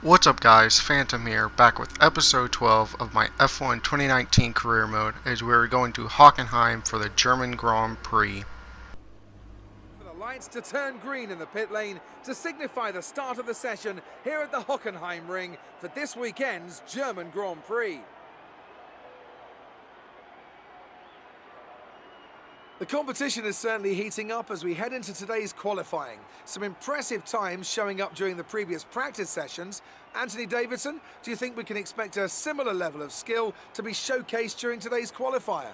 What's up guys, Phantom here, back with episode 12 of my F1 2019 career mode as we're going to Hockenheim for the German Grand Prix. For the lights to turn green in the pit lane to signify the start of the session here at the Hockenheim ring for this weekend's German Grand Prix. The competition is certainly heating up as we head into today's qualifying. Some impressive times showing up during the previous practice sessions. Anthony Davidson, do you think we can expect a similar level of skill to be showcased during today's qualifier?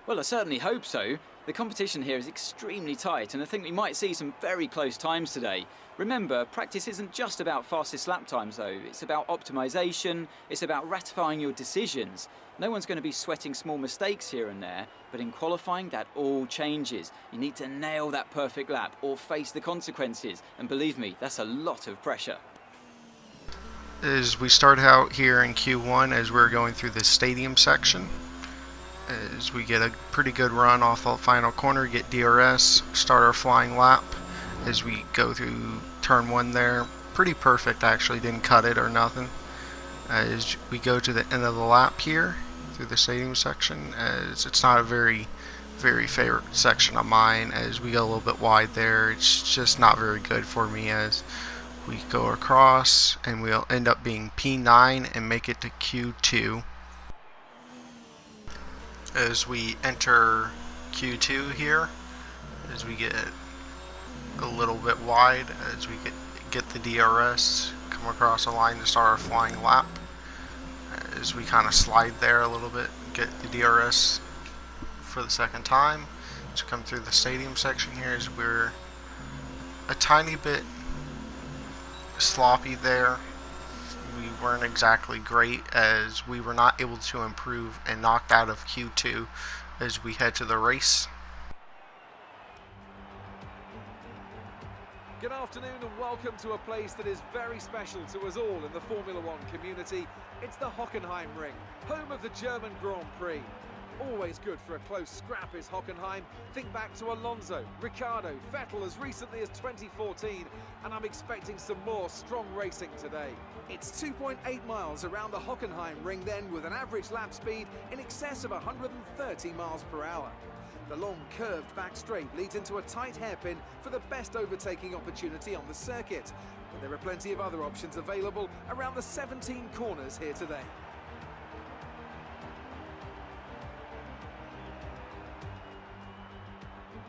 Well, I certainly hope so. The competition here is extremely tight and I think we might see some very close times today. Remember, practice isn't just about fastest lap times though, it's about optimization, it's about ratifying your decisions. No one's going to be sweating small mistakes here and there, but in qualifying that all changes. You need to nail that perfect lap or face the consequences, and believe me, that's a lot of pressure. As we start out here in Q1 as we're going through the stadium section, as we get a pretty good run off the final corner, get DRS, start our flying lap as we go through turn 1 there. Pretty perfect actually, didn't cut it or nothing. As we go to the end of the lap here through the stadium section, as it's not a very favorite section of mine as we go a little bit wide there. It's just not very good for me as we go across and we'll end up being P9 and make it to Q2. As we enter Q2 here, as we get a little bit wide, as we get the DRS, come across a line to start our flying lap, as we kind of slide there a little bit, get the DRS for the second time. To come through the stadium section here as we're a tiny bit sloppy there. We weren't exactly great as we were not able to improve and knocked out of Q2 as we head to the race. Good afternoon and welcome to a place that is very special to us all in the Formula One community. It's the Hockenheim ring, home of the German Grand Prix. Always good for a close scrap is Hockenheim. Think back to Alonso, Ricciardo, Vettel as recently as 2014, and I'm expecting some more strong racing today. It's 2.8 miles around the Hockenheim ring then, with an average lap speed in excess of 130 miles per hour. The long curved back straight leads into a tight hairpin for the best overtaking opportunity on the circuit, but there are plenty of other options available around the 17 corners here today.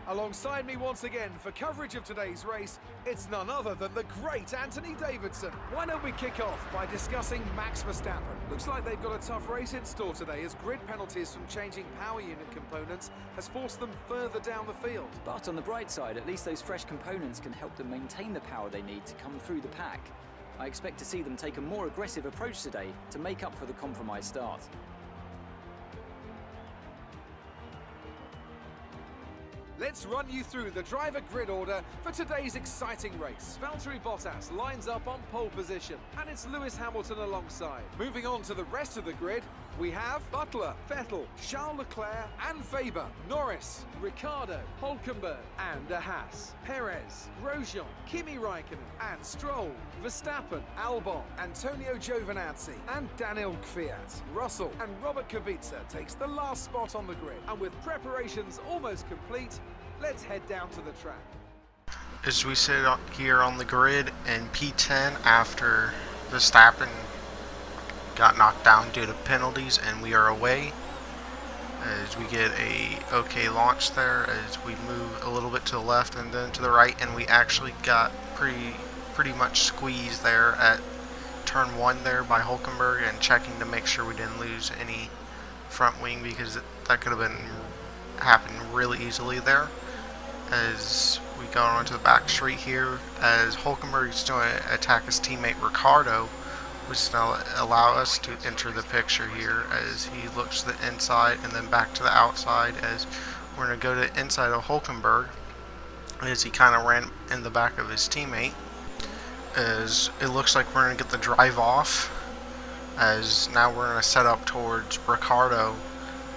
Alongside me once again for coverage of today's race, it's none other than the great Anthony Davidson. Why don't we kick off by discussing Max Verstappen? Looks like they've got a tough race in store today as grid penalties from changing power unit components has forced them further down the field. But on the bright side, at least those fresh components can help them maintain the power they need to come through the pack. I expect to see them take a more aggressive approach today to make up for the compromised start. Let's run you through the driver grid order for today's exciting race. Valtteri Bottas lines up on pole position, and it's Lewis Hamilton alongside. Moving on to the rest of the grid, we have Butler, Vettel, Charles Leclerc and Faber, Norris, Ricciardo, Hülkenberg and De Haas, Perez, Grosjean, Kimi Raikkonen and Stroll, Verstappen, Albon, Antonio Giovinazzi and Daniel Kvyat. Russell and Robert Kubica takes the last spot on the grid, and with preparations almost complete, let's head down to the track. As we sit here on the grid in P10 after Verstappen got knocked down due to penalties and we are away, as we get a okay launch there as we move a little bit to the left and then to the right, and we actually got pretty much squeezed there at turn 1 there by Hülkenberg, and checking to make sure we didn't lose any front wing because that could have happened really easily there. As we go onto the back straight here, as Hülkenberg is going to attack his teammate Ricciardo, which is going to allow us to enter the picture here as he looks to the inside and then back to the outside, as we're going to go to the inside of Hülkenberg as he kind of ran in the back of his teammate, as it looks like we're going to get the drive off, as now we're going to set up towards Ricciardo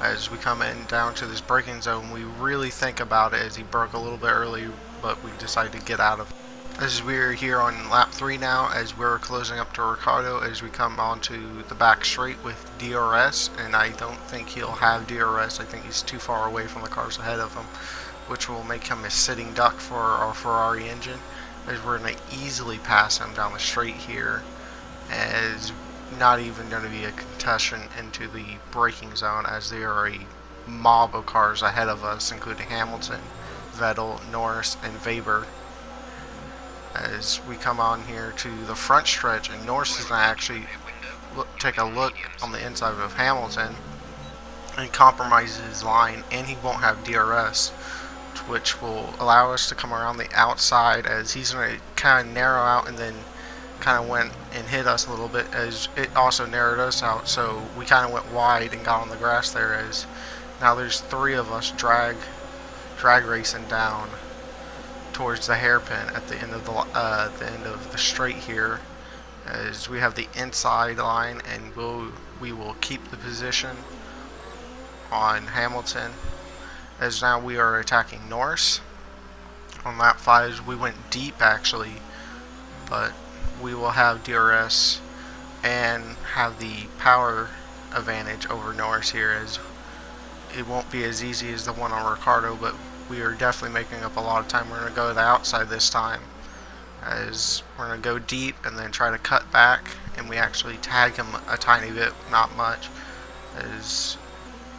as we come in down to this braking zone. We really think about it as he broke a little bit early, but we decided to get out of it. As we're here on lap 3 now, as we're closing up to Ricardo, as we come onto the back straight with DRS, and I don't think he'll have DRS. I think he's too far away from the cars ahead of him, which will make him a sitting duck for our Ferrari engine, as we're going to easily pass him down the straight here, as not even going to be a contention into the braking zone, as there are a mob of cars ahead of us, including Hamilton, Vettel, Norris, and Weber. As we come on here to the front stretch, and Norris is going to actually take a look on the inside of Hamilton and compromise his line, and he won't have DRS, which will allow us to come around the outside, as he's going to kind of narrow out and then kind of went and hit us a little bit, as it also narrowed us out, so we kind of went wide and got on the grass there, as now there's 3 of us drag racing down towards the hairpin at the end of the straight here, as we have the inside line, and we will keep the position on Hamilton, as now we are attacking Norris. On lap 5 we went deep actually, but we will have DRS and have the power advantage over Norris here, as it won't be as easy as the one on Ricardo, but we are definitely making up a lot of time. We're going to go to the outside this time, as we're going to go deep and then try to cut back, and we actually tag him a tiny bit, not much, as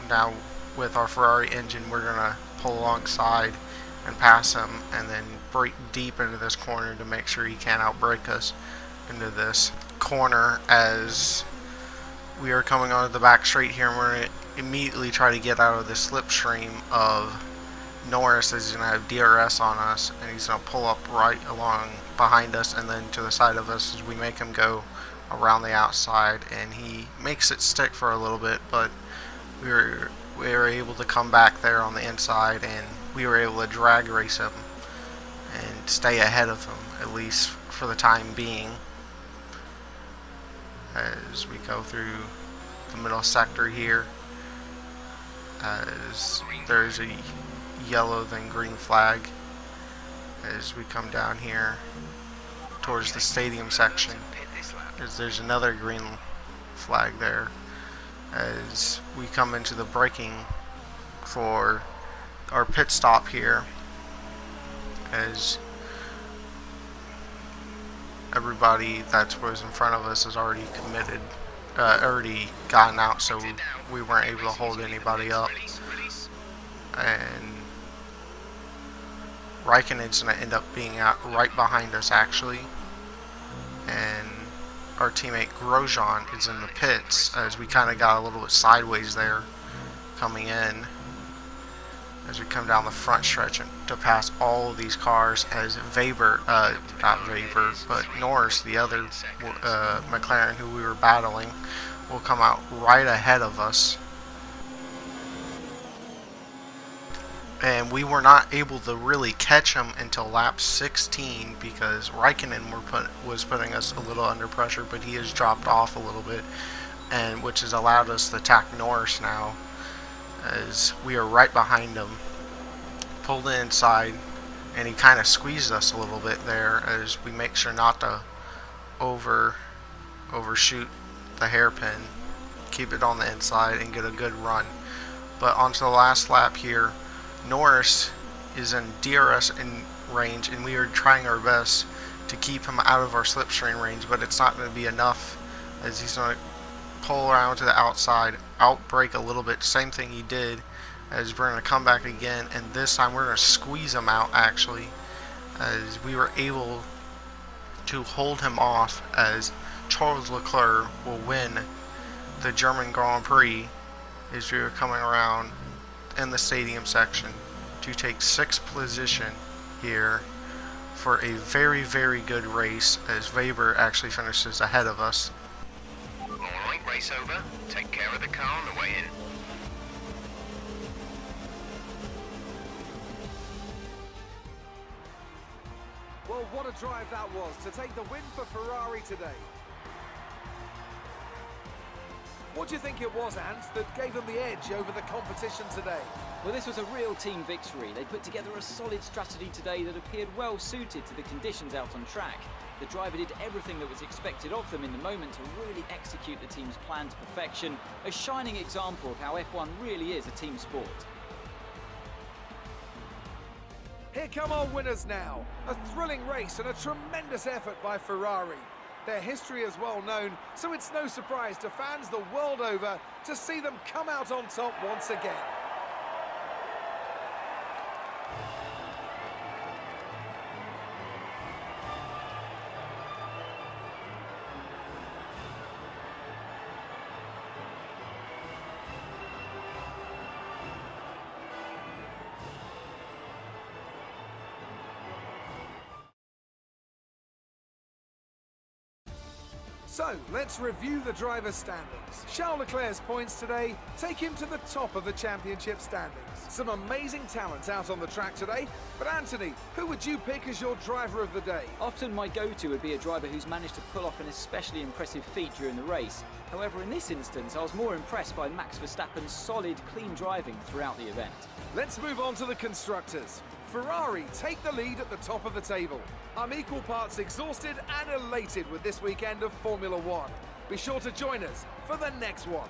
now with our Ferrari engine we're going to pull alongside and pass him, and then brake deep into this corner to make sure he can't outbrake us into this corner, as we are coming onto the back straight here, and we're going to immediately try to get out of the slipstream of Norris, as he's going to have DRS on us, and he's going to pull up right along behind us and then to the side of us, as we make him go around the outside, and he makes it stick for a little bit, but we were able to come back there on the inside, and we were able to drag race him and stay ahead of him, at least for the time being, as we go through the middle sector here, as there's a yellow then green flag as we come down here towards the stadium section, as there's another green flag there, as we come into the braking for our pit stop here, as everybody that was in front of us has already already gotten out, so we weren't able to hold anybody up, and Raikkonen's going to end up being out right behind us actually, and our teammate Grosjean is in the pits, as we kind of got a little bit sideways there coming in, as we come down the front stretch to pass all of these cars, as not Weber, but Norris, the other McLaren who we were battling, will come out right ahead of us. And we were not able to really catch him until lap 16, because Raikkonen was putting us a little under pressure, but he has dropped off a little bit, and which has allowed us to attack Norris now, as we are right behind him, pulled inside, and he kind of squeezed us a little bit there, as we make sure not to overshoot the hairpin, keep it on the inside, and get a good run. But onto the last lap here, Norris is in DRS in range, and we are trying our best to keep him out of our slipstream range, but it's not going to be enough, as he's going to pull around to the outside, outbrake a little bit, same thing he did, as we're going to come back again, and this time we're going to squeeze him out actually, as we were able to hold him off, as Charles Leclerc will win the German Grand Prix, as we are coming around in the stadium section to take 6th position here for a very, very good race, as Weber actually finishes ahead of us. Alright, race over. Take care of the car on the way in. Well, what a drive that was to take the win for Ferrari today. What do you think it was, Ant, that gave them the edge over the competition today? Well, this was a real team victory. They put together a solid strategy today that appeared well suited to the conditions out on track. The driver did everything that was expected of them in the moment to really execute the team's plan to perfection, a shining example of how F1 really is a team sport. Here come our winners now. A thrilling race and a tremendous effort by Ferrari. Their history is well known, so it's no surprise to fans the world over to see them come out on top once again. So, let's review the driver's standings. Charles Leclerc's points today take him to the top of the championship standings. Some amazing talent out on the track today, but Anthony, who would you pick as your driver of the day? Often my go-to would be a driver who's managed to pull off an especially impressive feat during the race. However, in this instance, I was more impressed by Max Verstappen's solid, clean driving throughout the event. Let's move on to the constructors. Ferrari take the lead at the top of the table. I'm equal parts exhausted and elated with this weekend of Formula One. Be sure to join us for the next one.